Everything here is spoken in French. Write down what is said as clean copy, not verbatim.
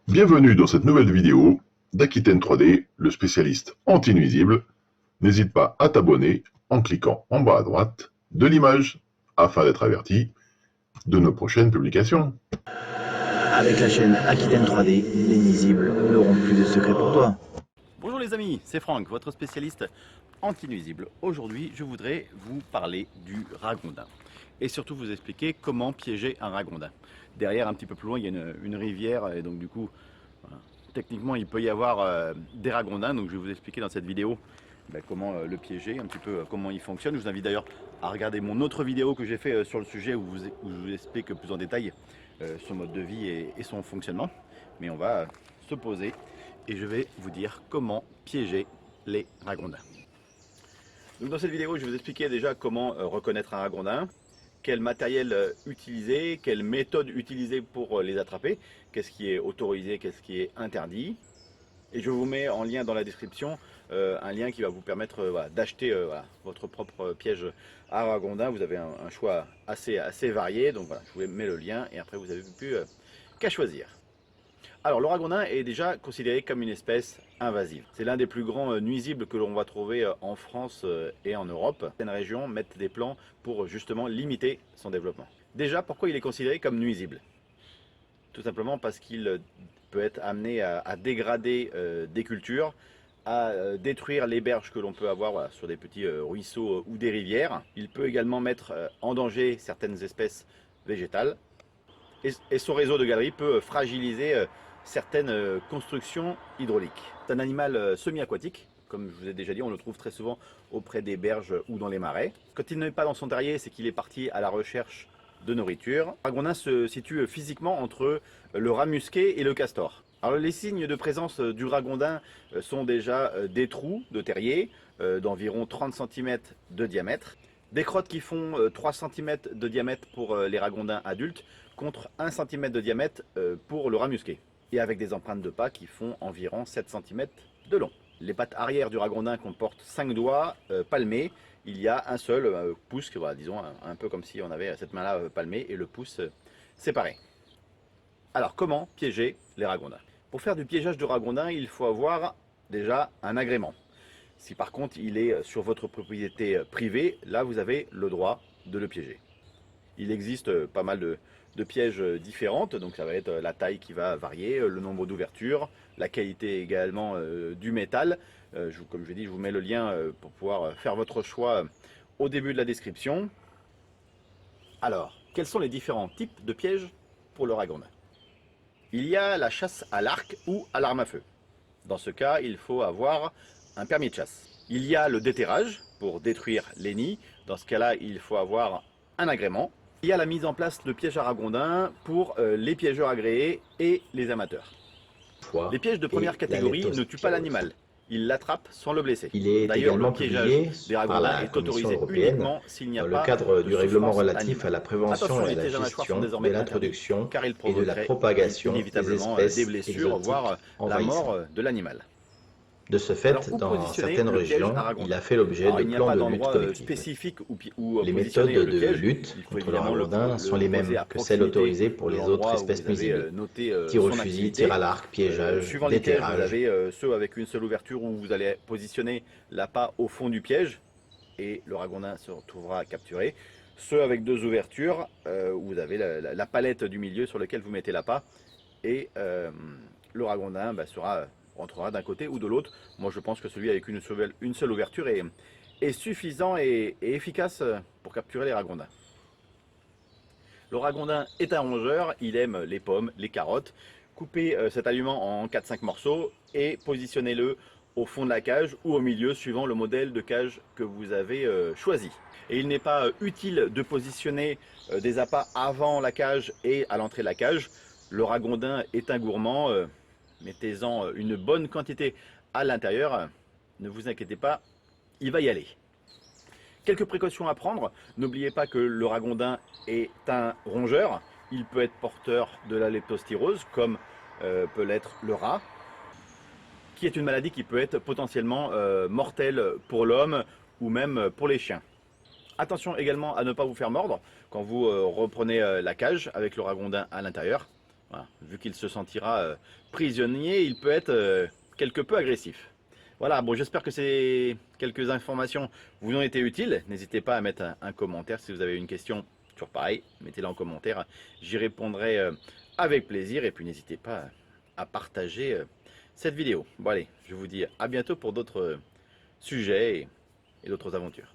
Bienvenue dans cette nouvelle vidéo d'Aquitaine 3D, le spécialiste anti-nuisible. N'hésite pas à t'abonner en cliquant en bas à droite de l'image afin d'être averti de nos prochaines publications. Avec la chaîne Aquitaine 3D, les nuisibles n'auront plus de secrets pour toi. Bonjour les amis, c'est Franck, votre spécialiste anti-nuisible. Aujourd'hui, je voudrais vous parler du ragondin et surtout vous expliquer comment piéger un ragondin. Derrière, un petit peu plus loin, il y a une rivière et donc du coup, voilà, techniquement, il peut y avoir des ragondins. Donc je vais vous expliquer dans cette vidéo comment le piéger, un petit peu comment il fonctionne. Je vous invite d'ailleurs à regarder mon autre vidéo que j'ai fait sur le sujet où je vous explique plus en détail son mode de vie et son fonctionnement. Mais on va se poser et je vais vous dire comment piéger les ragondins. Donc dans cette vidéo, je vais vous expliquer déjà comment reconnaître un ragondin, quel matériel utiliser, quelle méthode utiliser pour les attraper, qu'est-ce qui est autorisé, qu'est-ce qui est interdit. Et je vous mets en lien dans la description un lien qui va vous permettre d'acheter votre propre piège à ragondin. Vous avez un choix assez varié, donc voilà, je vous mets le lien et après vous n'avez plus qu'à choisir. Alors le ragondin est déjà considéré comme une espèce invasive. C'est l'un des plus grands nuisibles que l'on va trouver en France et en Europe. Certaines régions mettent des plans pour justement limiter son développement. Déjà, pourquoi il est considéré comme nuisible? Tout simplement parce qu'il peut être amené à dégrader des cultures, à détruire les berges que l'on peut avoir sur des petits ruisseaux ou des rivières. Il peut également mettre en danger certaines espèces végétales. Et son réseau de galeries peut fragiliser certaines constructions hydrauliques. C'est un animal semi-aquatique, comme je vous ai déjà dit, on le trouve très souvent auprès des berges ou dans les marais. Quand il n'est pas dans son terrier, c'est qu'il est parti à la recherche de nourriture. Le ragondin se situe physiquement entre le rat musqué et le castor. Alors les signes de présence du ragondin sont déjà des trous de terrier d'environ 30 cm de diamètre, des crottes qui font 3 cm de diamètre pour les ragondins adultes contre 1 cm de diamètre pour le rat musqué, et avec des empreintes de pas qui font environ 7 cm de long. Les pattes arrière du ragondin comportent 5 doigts palmés. Il y a un seul pouce, voilà, disons un peu comme si on avait cette main-là palmée et le pouce séparé. Alors comment piéger les ragondins? Pour faire du piégeage de ragondin, il faut avoir déjà un agrément. Si par contre il est sur votre propriété privée, là vous avez le droit de le piéger. Il existe pas mal de pièges différentes, donc ça va être la taille qui va varier, le nombre d'ouvertures, la qualité également du métal. Comme je l'ai dit, je vous mets le lien pour pouvoir faire votre choix au début de la description. Alors, quels sont les différents types de pièges pour le ragondin? Il y a la chasse à l'arc ou à l'arme à feu. Dans ce cas, il faut avoir un permis de chasse. Il y a le déterrage pour détruire les nids. Dans ce cas-là, il faut avoir un agrément. Il y a la mise en place de pièges à ragondins pour les piégeurs agréés et les amateurs. Les pièges de première catégorie ne tuent pas l'animal. Ils l'attrapent sans le blesser. Il est D'ailleurs, le également piégeage publié des par ragondins la est Commission autorisé européenne uniquement s'il n'y a dans le pas cadre de du règlement souffrance relatif à la animale. prévention Attention, et les à la pièges à mâchoire sont gestion de désormais interdits l'introduction car ils et de la provoqueraient propagation des inévitablement espèces des blessures, exotiques voire la mort envahissantes. de l'animal. De ce Alors, fait, où dans positionner certaines le piège régions, à il a ragondin? fait l'objet Alors, de il n'y a plans pas de lutte d'endroit collective. spécifique où Les positionner méthodes le de piège. lutte Il faut contre le évidemment ragondin sont les poser mêmes à que celles proximité autorisées de pour les autres l'endroit où espèces vous avez nuisibles. noté Tir au son fusil, tir activité. à l'arc, piégeage, Suivant les pièges, vous déterrage. avez ceux avec une seule ouverture où vous allez positionner l'appât au fond du piège et le ragondin se retrouvera capturé. Ceux avec deux ouvertures où vous avez la palette du milieu sur laquelle vous mettez l'appât et le ragondin rentrera d'un côté ou de l'autre. Moi je pense que celui avec une seule ouverture est suffisant et efficace pour capturer les ragondins. Le ragondin est un rongeur, il aime les pommes, les carottes. Coupez cet aliment en 4-5 morceaux et positionnez-le au fond de la cage ou au milieu suivant le modèle de cage que vous avez choisi. Et il n'est pas utile de positionner des appâts avant la cage et à l'entrée de la cage. Le ragondin est un gourmand, mettez-en une bonne quantité à l'intérieur, ne vous inquiétez pas, il va y aller. Quelques précautions à prendre, n'oubliez pas que le ragondin est un rongeur, il peut être porteur de la leptospirose comme peut l'être le rat, qui est une maladie qui peut être potentiellement mortelle pour l'homme ou même pour les chiens. Attention également à ne pas vous faire mordre quand vous reprenez la cage avec le ragondin à l'intérieur. Voilà. Vu qu'il se sentira prisonnier, il peut être quelque peu agressif. Voilà, bon, j'espère que ces quelques informations vous ont été utiles. N'hésitez pas à mettre un commentaire si vous avez une question, toujours pareil, mettez-la en commentaire. J'y répondrai avec plaisir et puis n'hésitez pas à partager cette vidéo. Bon allez, je vous dis à bientôt pour d'autres sujets et d'autres aventures.